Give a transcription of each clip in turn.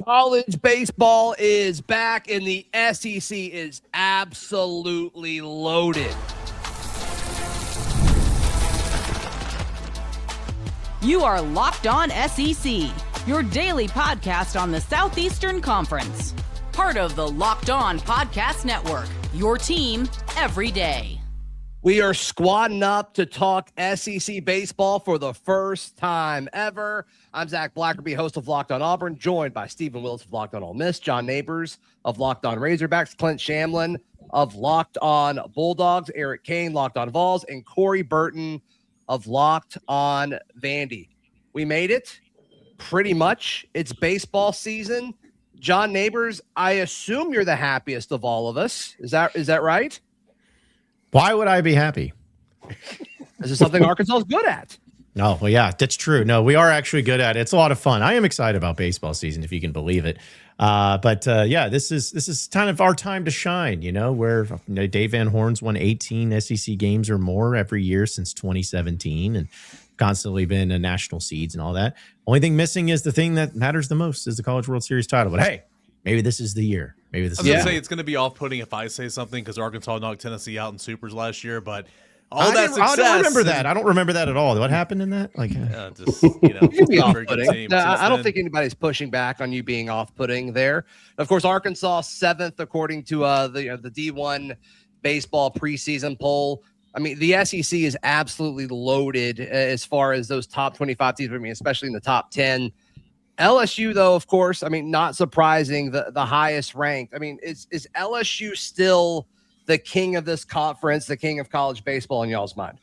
College baseball is back, and the SEC is absolutely loaded. You are Locked On SEC, your daily podcast on the Southeastern Conference. Part of the Locked On Podcast Network, your team every day. We are squadding up to talk SEC baseball for the first time ever. I'm Zach Blackerby, host of Locked On Auburn, joined by Stephen Willis of Locked On Ole Miss, John Neighbors of Locked On Razorbacks, Clint Shamlin of Locked On Bulldogs, Eric Kane, Locked On Vols, and Corey Burton of Locked On Vandy. We made it. Pretty much. It's baseball season. John Neighbors, I assume you're the happiest of all of us. Is that right? Why would I be happy? This is something Arkansas is good at. No, well, yeah, that's true. No, we are actually good at it. It's a lot of fun. I am excited about baseball season, if you can believe it. But this is kind of our time to shine, where Dave Van Horn's won 18 SEC games or more every year since 2017 and constantly been a national seeds and all that. Only thing missing is the thing that matters the most is the College World Series title. But hey, maybe this is the year. Maybe this is I was going to say it's going to be off-putting if I say something because Arkansas knocked Tennessee out in Supers last year, but I don't remember that. I don't remember that at all. What happened in that? You'd be off-putting. I don't think anybody's pushing back on you being off-putting there. Of course, Arkansas 7th according to the D1 baseball preseason poll. I mean, the SEC is absolutely loaded as far as those top 25 teams. I mean, especially in the top 10. LSU, though, of course, I mean, not surprising, the highest ranked. I mean, is LSU still the king of this conference, the king of college baseball in y'all's mind?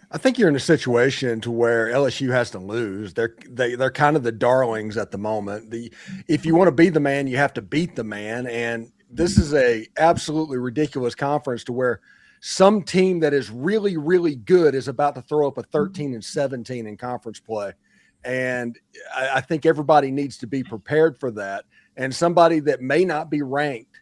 I think you're in a situation to where LSU has to lose. They're kind of the darlings at the moment. If you want to be the man, you have to beat the man. And this is a absolutely ridiculous conference to where some team that is really, really good is about to throw up a 13-17 in conference play. And I think everybody needs to be prepared for that. And somebody that may not be ranked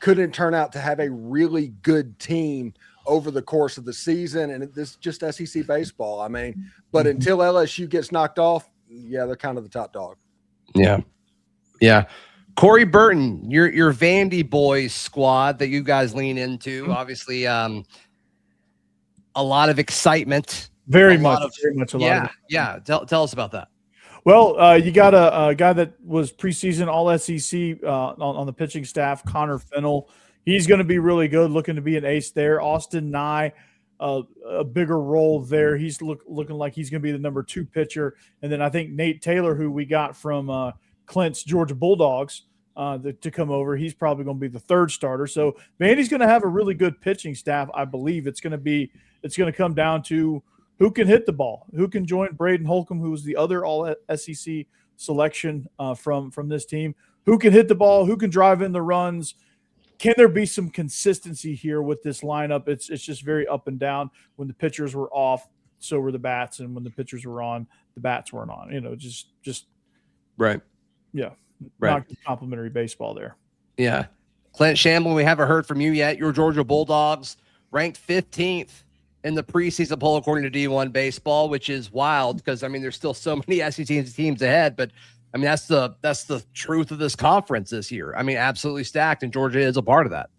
couldn't turn out to have a really good team over the course of the season. And this is just SEC baseball. I mean, but until LSU gets knocked off, yeah, they're kind of the top dog. Yeah. Yeah. Corey Burton, your Vandy boys squad that you guys lean into, obviously a lot of excitement. Very much. Yeah. Tell us about that. Well, you got a guy that was preseason All SEC on the pitching staff, Connor Fennell. He's going to be really good, looking to be an ace there. Austin Nye, a bigger role there. He's looking like he's going to be the number 2 pitcher. And then I think Nate Taylor, who we got from Clint's Georgia Bulldogs to come over, he's probably going to be the 3rd starter. So Vandy's going to have a really good pitching staff. I believe it's going to come down to who can hit the ball, who can join Braden Holcomb, who was the other All SEC selection from this team, who can hit the ball, who can drive in the runs. Can there be some consistency here with this lineup? It's just very up and down. When the pitchers were off, so were the bats, and when the pitchers were on, the bats weren't on. Just right. Yeah. Right. Not complimentary baseball there. Yeah. Clint Shamlin, we haven't heard from you yet. Your Georgia Bulldogs ranked 15th in the preseason poll according to D1 baseball, which is wild because, I mean, there's still so many SEC teams ahead, but I mean, that's the truth of this conference this year. I mean, absolutely stacked, and Georgia is a part of that.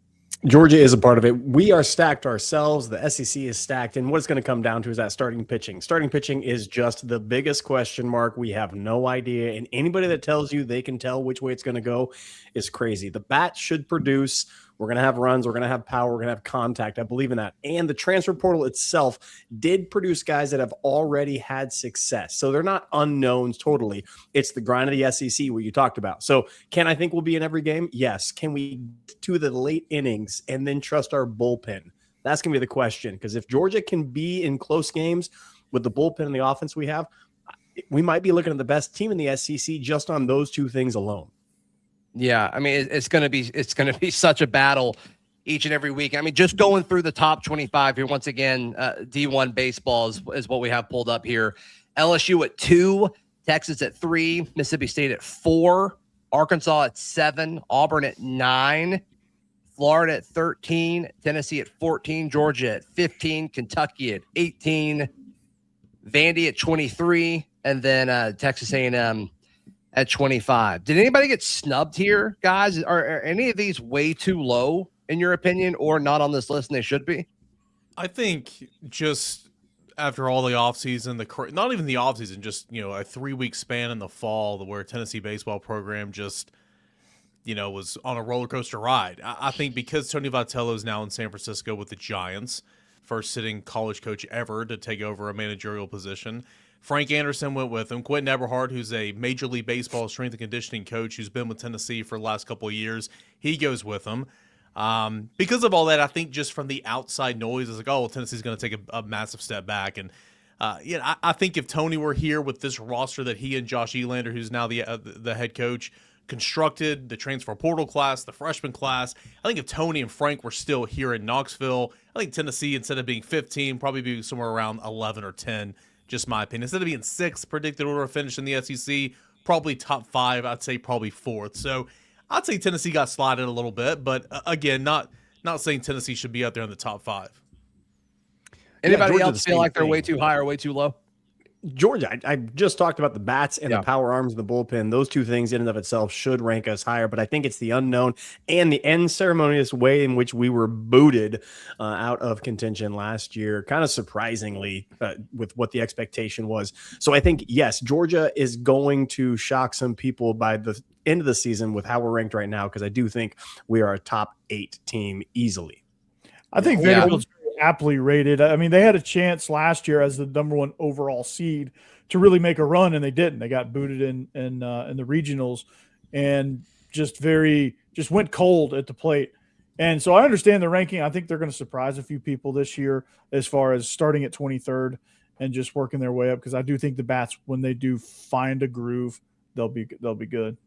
Georgia is a part of it. We are stacked ourselves. The SEC is stacked. And what it's going to come down to is that starting pitching. Starting pitching is just the biggest question mark. We have no idea. And anybody that tells you they can tell which way it's going to go is crazy. The bat should produce. We're going to have runs. We're going to have power. We're going to have contact. I believe in that. And the transfer portal itself did produce guys that have already had success. So they're not unknowns totally. It's the grind of the SEC, what you talked about. So can I think we'll be in every game? Yes. Can we get to the late innings and then trust our bullpen? That's going to be the question. Because if Georgia can be in close games with the bullpen and the offense we have, we might be looking at the best team in the SEC just on those 2 things alone. Yeah, I mean, it's going to be such a battle each and every week. I mean, just going through the top 25 here, once again, D1 baseball is what we have pulled up here. LSU at 2, Texas at 3, Mississippi State at 4, Arkansas at 7, Auburn at 9, Florida at 13, Tennessee at 14, Georgia at 15, Kentucky at 18, Vandy at 23, and then Texas A&M at 25. Did anybody get snubbed here, guys? Are any of these way too low in your opinion, or not on this list and they should be? I think just after all the offseason, not even the offseason, just, a 3-week span in the fall where Tennessee baseball program just, was on a roller coaster ride. I think because Tony Vitello is now in San Francisco with the Giants, first sitting college coach ever to take over a managerial position. Frank Anderson went with him. Quentin Eberhard, who's a Major League Baseball strength and conditioning coach who's been with Tennessee for the last couple of years, he goes with him. Because of all that, I think just from the outside noise, it's like, oh, well, Tennessee's going to take a massive step back. And I think if Tony were here with this roster that he and Josh Elander, who's now the head coach, constructed, the transfer portal class, the freshman class, I think if Tony and Frank were still here in Knoxville, I think Tennessee, instead of being 15, probably be somewhere around 11 or 10, just my opinion. Instead of being 6th predicted order of finish in the SEC, probably top 5, I'd say probably 4th. So I'd say Tennessee got slotted a little bit, but again, not saying Tennessee should be out there in the top 5. Anybody else feel like they're way too high or way too low? Georgia, I just talked about the bats and the power arms and the bullpen. Those two things in and of itself should rank us higher, but I think it's the unknown and the unceremonious way in which we were booted out of contention last year, kind of surprisingly with what the expectation was. So I think, yes, Georgia is going to shock some people by the end of the season with how we're ranked right now, because I do think we are a top 8 team easily. I think Vanderbilt's aptly rated. I mean, they had a chance last year as the number 1 overall seed to really make a run, and they didn't. They got booted in the regionals and just went cold at the plate. And so I understand the ranking. I think they're going to surprise a few people this year as far as starting at 23rd and just working their way up, because I do think the bats, when they do find a groove, they'll be good.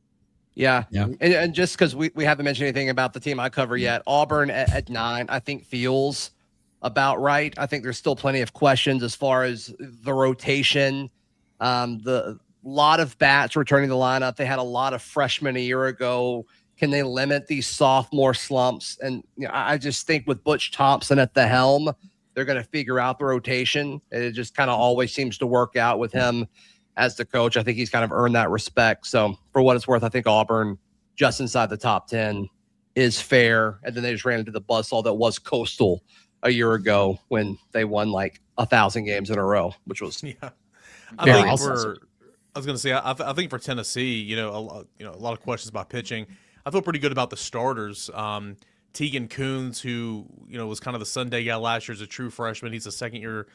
Yeah. And just because we haven't mentioned anything about the team I cover yet, Auburn at 9, I think feels about right. I think there's still plenty of questions as far as the rotation. The lot of bats returning the lineup. They had a lot of freshmen a year ago. Can they limit these sophomore slumps? And I just think with Butch Thompson at the helm, they're going to figure out the rotation. It just kind of always seems to work out with him as the coach. I think he's kind of earned that respect. So for what it's worth, I think Auburn just inside the top 10 is fair. And then they just ran into the buzzsaw that was Coastal a year ago when they won like 1,000 games in a row, which was I think for Tennessee, a lot of questions about pitching. I feel pretty good about the starters. Tegan Coons, who was kind of the Sunday guy last year, is a true freshman. He's a second year.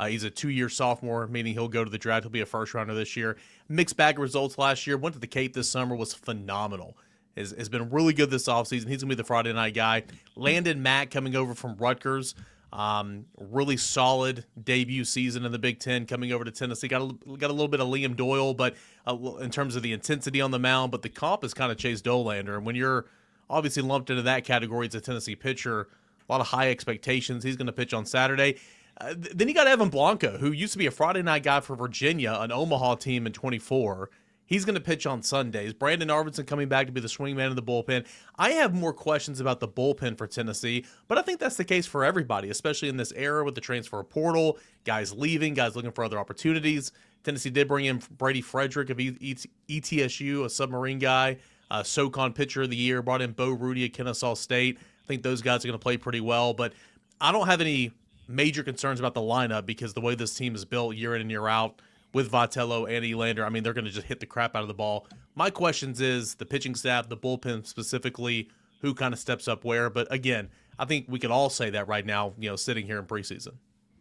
He's a 2-year sophomore, meaning he'll go to the draft. He'll be a first rounder this year. Mixed bag of results last year. Went to the Cape this summer, was phenomenal. Has been really good this offseason. He's going to be the Friday night guy. Landon Mack coming over from Rutgers. Really solid debut season in the Big Ten, coming over to Tennessee. Got a little bit of Liam Doyle, but in terms of the intensity on the mound, but the comp is kind of Chase Dolander. And when you're obviously lumped into that category as a Tennessee pitcher, a lot of high expectations. He's going to pitch on Saturday. Then you got Evan Blanco, who used to be a Friday night guy for Virginia, an Omaha team in 24. He's going to pitch on Sundays. Brandon Arvidsson coming back to be the swingman in the bullpen. I have more questions about the bullpen for Tennessee, but I think that's the case for everybody, especially in this era with the transfer portal, guys leaving, guys looking for other opportunities. Tennessee did bring in Brady Frederick of ETSU, a submarine guy, SoCon pitcher of the year, brought in Bo Rudy at Kennesaw State. I think those guys are going to play pretty well, but I don't have any major concerns about the lineup because the way this team is built year in and year out, with Vitello and Elander, I mean, they're going to just hit the crap out of the ball. My questions is the pitching staff, the bullpen specifically, who kind of steps up where. But again, I think we could all say that right now, sitting here in preseason.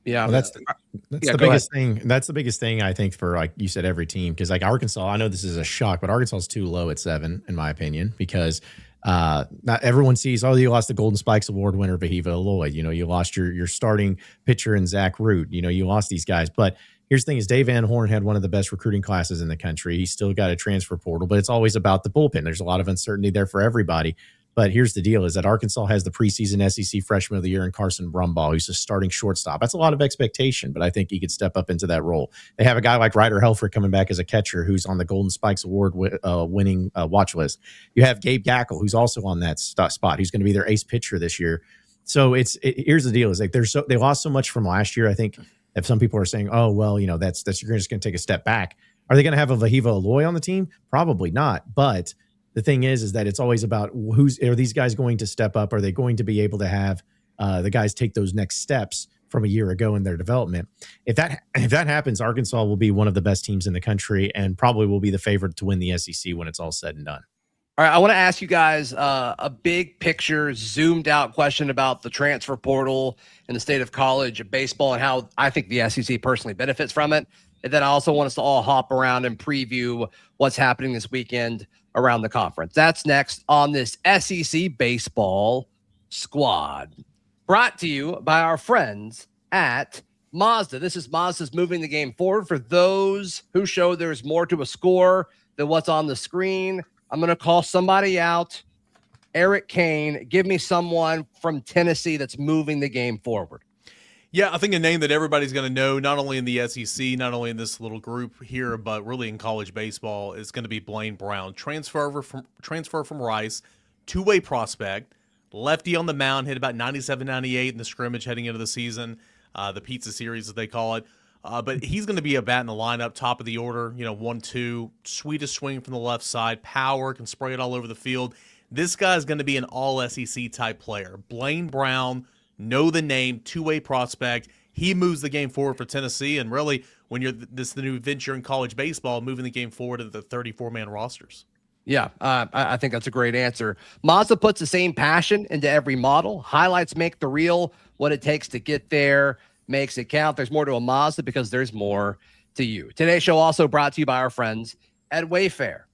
Yeah, well, that's the biggest thing. That's the biggest thing I think for, like you said, every team. Because like Arkansas, I know this is a shock, but Arkansas is too low at 7, in my opinion, because not everyone sees, you lost the Golden Spikes Award winner, Vahiva Lloyd. You lost your starting pitcher in Zach Root. You lost these guys, but here's the thing: is Dave Van Horn had one of the best recruiting classes in the country. He's still got a transfer portal, but it's always about the bullpen. There's a lot of uncertainty there for everybody. But here's the deal: is that Arkansas has the preseason SEC Freshman of the Year in Carson Brumbaugh, who's a starting shortstop. That's a lot of expectation, but I think he could step up into that role. They have a guy like Ryder Helfrich coming back as a catcher, who's on the Golden Spikes Award winning watch list. You have Gabe Gackle, who's also on that spot. He's going to be their ace pitcher this year. So here's the deal: is like they lost so much from last year. I think if some people are saying, "Oh, well, that's you're just going to take a step back." Are they going to have a Vahiva Aloy on the team? Probably not. But the thing is that it's always about are these guys going to step up? Are they going to be able to have the guys take those next steps from a year ago in their development? If that happens, Arkansas will be one of the best teams in the country and probably will be the favorite to win the SEC when it's all said and done. All right, I want to ask you guys a big picture, zoomed out question about the transfer portal in the state of college baseball and how I think the SEC personally benefits from it. And then I also want us to all hop around and preview what's happening this weekend around the conference. That's next on this SEC Baseball Squad, brought to you by our friends at Mazda. This is Mazda's moving the game forward. For those who show there's more to a score than what's on the screen, I'm going to call somebody out. Eric Kane, give me someone from Tennessee that's moving the game forward. Yeah, I think a name that everybody's going to know, not only in the SEC, not only in this little group here, but really in college baseball, is going to be Blaine Brown. Transfer from Rice, two-way prospect, lefty on the mound, hit about 97, 98 in the scrimmage heading into the season, the pizza series as they call it. But he's going to be a bat in the lineup, top of the order, 1-2, sweetest swing from the left side, power, can spray it all over the field. This guy is going to be an all-SEC type player. Blaine Brown, know the name, two-way prospect. He moves the game forward for Tennessee, and really, when you're the new venture in college baseball, moving the game forward to the 34-man rosters. Yeah, I think that's a great answer. Mazda puts the same passion into every model. Highlights make the reel. What it takes to get there makes it count. There's more to a Mazda because there's more to you. Today's show also brought to you by our friends at Wayfair.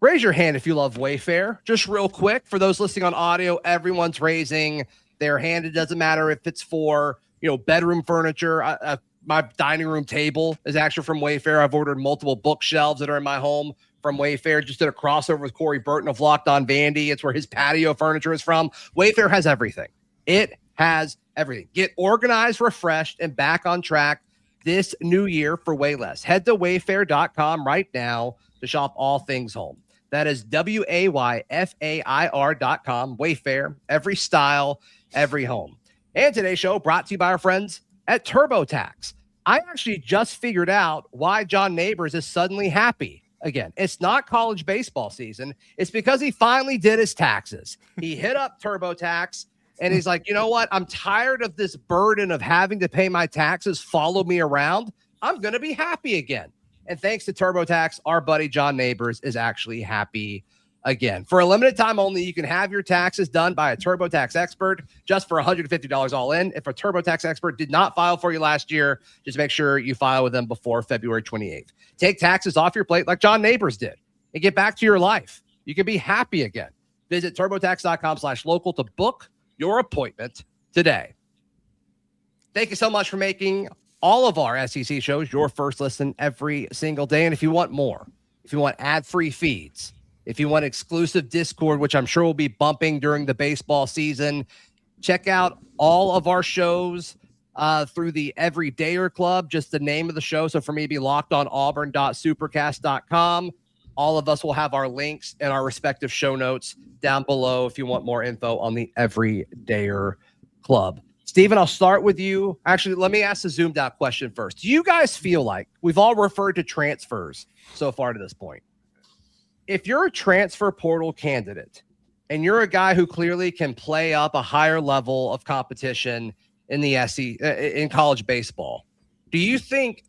Raise your hand if you love Wayfair. Just real quick, for those listening on audio, everyone's raising their hand. It doesn't matter if it's for, bedroom furniture. My dining room table is actually from Wayfair. I've ordered multiple bookshelves that are in my home from Wayfair. Just did a crossover with Corey Burton of Locked On Vandy. It's where his patio furniture is from. Wayfair has everything. It has everything. Get organized, refreshed, and back on track this new year for way less. Head to wayfair.com right now to shop all things home. That is WAYFAIR.com. Wayfair, every style, every home. And today's show brought to you by our friends at TurboTax. I actually just figured out why John Neighbors is suddenly happy again. It's not college baseball season. It's because he finally did his taxes. He hit up TurboTax and he's like, you know what? I'm tired of this burden of having to pay my taxes follow me around. I'm going to be happy again. And thanks to TurboTax, our buddy John Neighbors is actually happy again. For a limited time only, you can have your taxes done by a TurboTax expert just for $150 all in. If a TurboTax expert did not file for you last year, just make sure you file with them before February 28th. Take taxes off your plate like John Neighbors did and get back to your life. You can be happy again. Visit TurboTax.com/local to book your appointment today. Thank you so much for making all of our SEC shows your first listen every single day. And if you want more, if you want ad-free feeds, if you want exclusive Discord, which I'm sure will be bumping during the baseball season, check out all of our shows through the Everydayer Club, just the name of the show. So for me, be locked on auburn.supercast.com. All of us will have our links and our respective show notes down below if you want more info on the Everydayer Club. Steven, I'll start with you. Actually, let me ask the zoomed out question first. Do you guys feel like we've all referred to transfers so far to this point? If you're a transfer portal candidate and you're a guy who clearly can play up a higher level of competition in the SEC, in college baseball, do you think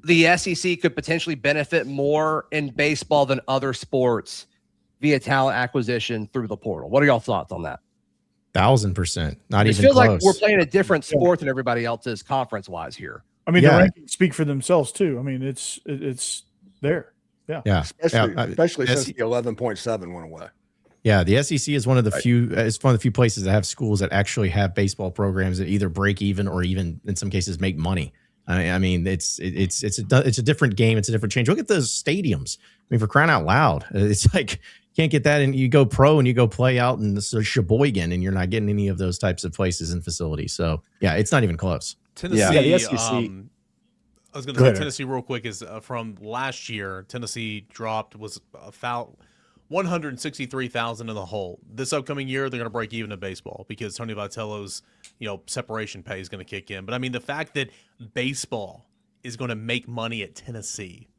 the SEC could potentially benefit more in baseball than other sports via talent acquisition through the portal? What are y'all thoughts on that? 1,000%. Not even close. It feels like we're playing a different sport than everybody else is conference-wise here. I mean, the rankings speak for themselves too. I mean, it's there. Yeah. Especially since the 11.7 went away. Yeah, the SEC is one of the few. It's one of the few places that have schools that actually have baseball programs that either break even or even in some cases make money. I mean, it's a different game. It's a different change. Look at those stadiums. I mean, for crying out loud, it's like you can't get that, and you go pro and you go play out in Sheboygan, and you're not getting any of those types of places and facilities. So yeah, it's not even close. Tennessee, the SEC. I was going to say Tennessee real quick is from last year. Tennessee was about 163,000 in the hole. This upcoming year, they're going to break even in baseball because Tony Vitello's separation pay is going to kick in. But I mean, the fact that baseball is going to make money at Tennessee,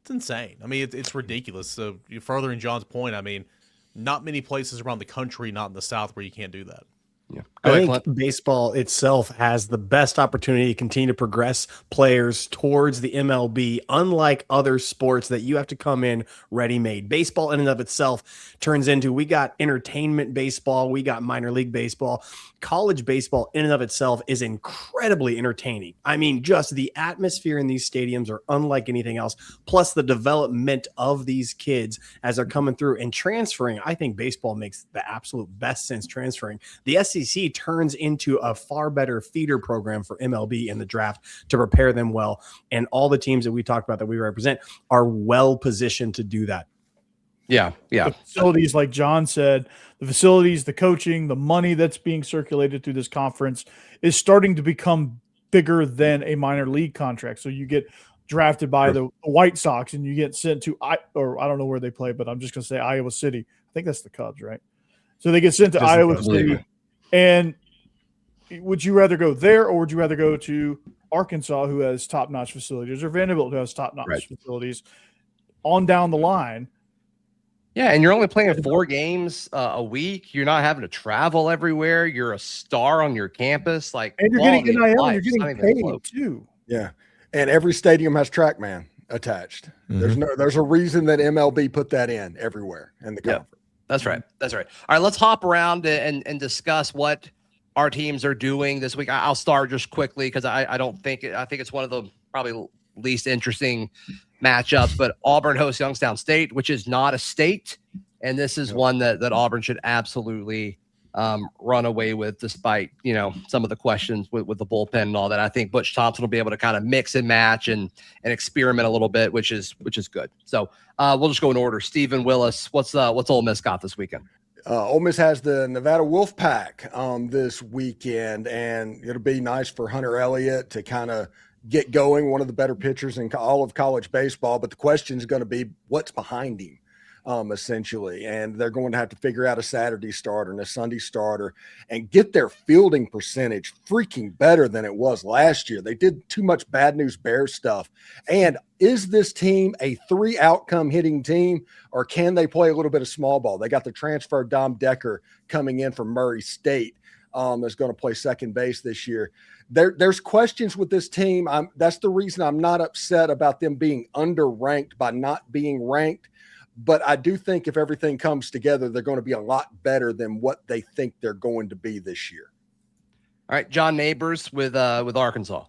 It's insane. I mean, it's ridiculous. So furthering John's point, I mean, not many places around the country, not in the South, where you can't do that. Yeah. I think baseball itself has the best opportunity to continue to progress players towards the MLB, unlike other sports that you have to come in ready-made. Baseball in and of itself turns into, we got entertainment baseball, we got minor league baseball. College baseball in and of itself is incredibly entertaining. I mean, just the atmosphere in these stadiums are unlike anything else. Plus the development of these kids as they're coming through and transferring. I think baseball makes the absolute best sense transferring. The SEC turns into a far better feeder program for MLB in the draft to prepare them well. And all the teams that we talked about that we represent are well positioned to do that. Yeah. The facilities, like John said, the facilities, the coaching, the money that's being circulated through this conference is starting to become bigger than a minor league contract. So you get drafted by the White Sox and you get sent to, I don't know where they play, but I'm just going to say Iowa City. I think that's the Cubs, right? So they get sent to Iowa City. And would you rather go there, or would you rather go to Arkansas, who has top-notch facilities, or Vanderbilt, who has top-notch facilities, on down the line? Yeah, and you're only playing 4 games a week. You're not having to travel everywhere. You're a star on your campus. Like, and you're getting NIL, you're getting paid too. Yeah, and every stadium has TrackMan attached. There's a reason that MLB put that in everywhere in the conference. That's right. All right, let's hop around and discuss what our teams are doing this week. I'll start just quickly because I think it's one of the probably least interesting matchups. But Auburn hosts Youngstown State, which is not a state, and this is one that Auburn should absolutely run away with, despite some of the questions with the bullpen and all that. I think Butch Thompson will be able to kind of mix and match and experiment a little bit, which is good. So we'll just go in order. Stephen Willis, what's Ole Miss got this weekend? Ole Miss has the Nevada Wolfpack this weekend, and it'll be nice for Hunter Elliott to kind of get going, one of the better pitchers in all of college baseball. But the question is going to be what's behind him, essentially. And they're going to have to figure out a Saturday starter and a Sunday starter and get their fielding percentage freaking better than it was last year. They did too much bad news Bears stuff. And is this team a 3 outcome hitting team, or can they play a little bit of small ball? They got the transfer Dom Decker coming in from Murray State. Is going to play second base this year. There's questions with this team. That's the reason I'm not upset about them being underranked by not being ranked. But I do think if everything comes together, they're going to be a lot better than what they think they're going to be this year. All right, John Neighbors with Arkansas.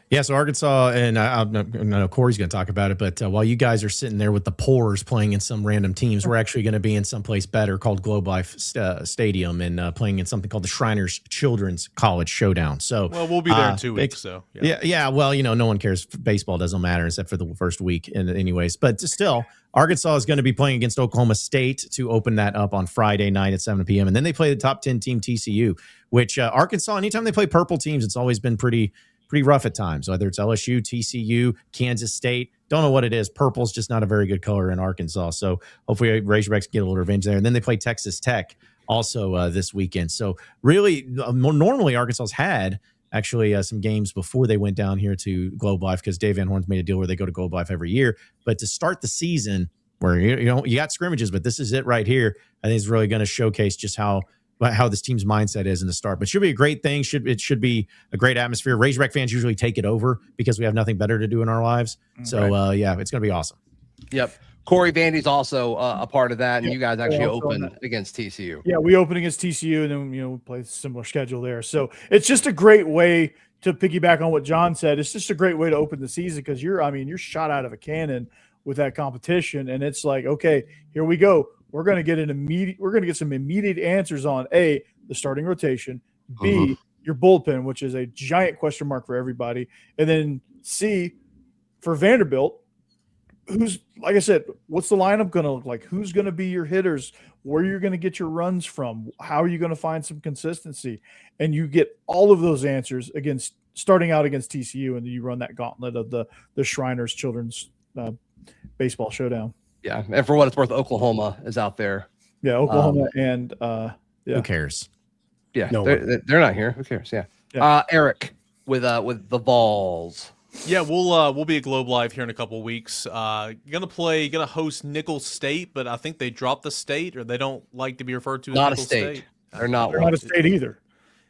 Yeah, so Arkansas, and I know Corey's going to talk about it, but while you guys are sitting there with the Poors playing in some random teams, we're actually going to be in someplace better called Globe Life Stadium and playing in something called the Shriners Children's College Showdown. So, well, we'll be there in 2 weeks. So, yeah. Well, no one cares. Baseball doesn't matter except for the first week, anyways. But still, Arkansas is going to be playing against Oklahoma State to open that up on Friday night at 7 p.m. And then they play the top 10 team TCU, which Arkansas, anytime they play purple teams, it's always been pretty rough at times, whether it's LSU, TCU, Kansas State. Don't know what it is. Purple's just not a very good color in Arkansas. So hopefully Razorbacks get a little revenge there. And then they play Texas Tech also this weekend. So really, normally Arkansas's had actually some games before they went down here to Globe Life, because Dave Van Horn's made a deal where they go to Globe Life every year. But to start the season, where you got scrimmages, but this is it right here, I think is really going to showcase just how this team's mindset is in the start. But should be a great thing. It should be a great atmosphere. Razorback fans usually take it over because we have nothing better to do in our lives. So yeah, it's going to be awesome. Yep. Corey Vandy's also a part of that, and you guys actually open against TCU. Yeah, we open against TCU, and then we play a similar schedule there. So it's just a great way to piggyback on what John said. It's just a great way to open the season because you're shot out of a cannon with that competition, and it's like, okay, here we go. We're going to get some immediate answers on A, the starting rotation, B, your bullpen, which is a giant question mark for everybody, and then C, for Vanderbilt, who's, like I said, what's the lineup going to look like? Who's going to be your hitters? Where you're going to get your runs from? How are you going to find some consistency? And you get all of those answers starting out against TCU, and then you run that gauntlet of the Shriners Children's Baseball Showdown. Yeah, and for what it's worth, Oklahoma is out there. Yeah, Oklahoma and who cares? Yeah, they're not here. Who cares? Yeah. Eric with the Vols. Yeah, we'll be at Globe Live here in a couple of weeks. Gonna host Nicholls State, but I think they dropped the state, or they don't like to be referred to as Not a Nicholls state. State. They're not They're one. not a state either.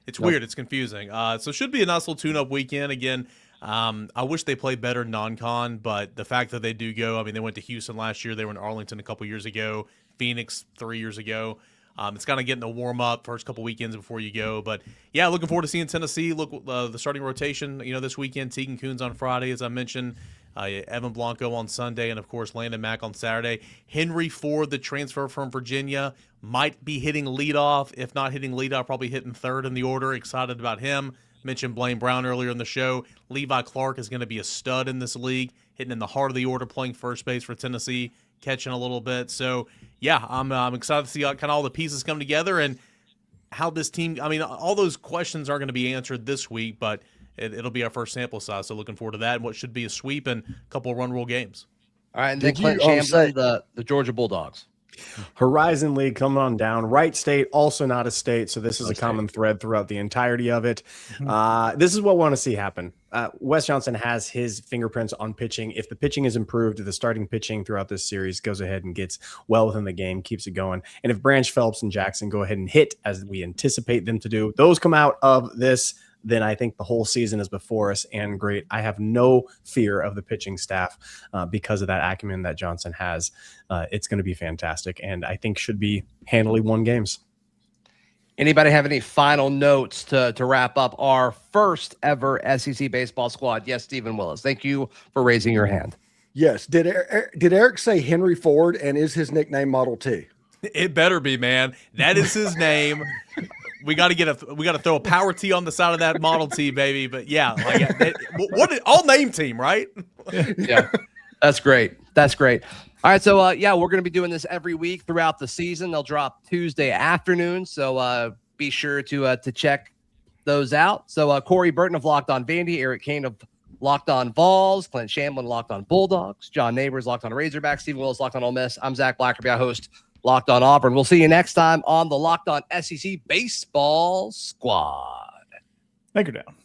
It's weird. It's confusing. So it should be a nice little tune-up weekend. Again, I wish they played better non-con, but the fact that they do go, I mean, they went to Houston last year. They were in Arlington a couple years ago, Phoenix 3 years ago. It's kind of getting a warm-up first couple weekends before you go. But, yeah, looking forward to seeing Tennessee. Look, the starting rotation, this weekend, Tegan Kuhn's on Friday, as I mentioned. Evan Blanco on Sunday, and, of course, Landon Mack on Saturday. Henry Ford, the transfer from Virginia, might be hitting leadoff. If not hitting leadoff, probably hitting third in the order. Excited about him. Mentioned Blaine Brown earlier in the show. Levi Clark is going to be a stud in this league, hitting in the heart of the order, playing first base for Tennessee, catching a little bit. So, yeah, I'm excited to see how kind of all the pieces come together and how this team – I mean, all those questions aren't going to be answered this week, but it'll be our first sample size. So looking forward to that and what should be a sweep and a couple of run rule games. All right, and then Did Clint you, Chamberlain, the Georgia Bulldogs. Horizon League coming on down. Wright State, also not a state, so this is a common thread throughout the entirety of it. This is what we want to see happen. Wes Johnson has his fingerprints on pitching. If the pitching is improved, the starting pitching throughout this series goes ahead and gets well within the game, keeps it going. And if Branch, Phelps, and Jackson go ahead and hit as we anticipate them to do, those come out of this, then I think the whole season is before us and great. I have no fear of the pitching staff because of that acumen that Johnson has. It's going to be fantastic, and I think should be handily won games. Anybody have any final notes to wrap up our first ever SEC baseball squad? Yes, Stephen Willis. Thank you for raising your hand. Yes. Did Eric say Henry Ford, and is his nickname Model T? It better be, man. That is his name. We got to throw a power T on the side of that Model T, baby. But yeah, all name team, right? Yeah, that's great. That's great. All right, so we're going to be doing this every week throughout the season. They'll drop Tuesday afternoon, so be sure to check those out. So Corey Burton of Locked On Vandy, Eric Kane of Locked On Vols, Clint Shamlin Locked On Bulldogs, John Neighbors Locked On Razorbacks, Stephen Willis Locked On Ole Miss. I'm Zach Blackerby, I host Locked On Auburn. We'll see you next time on the Locked On SEC Baseball Squad. Anchor down.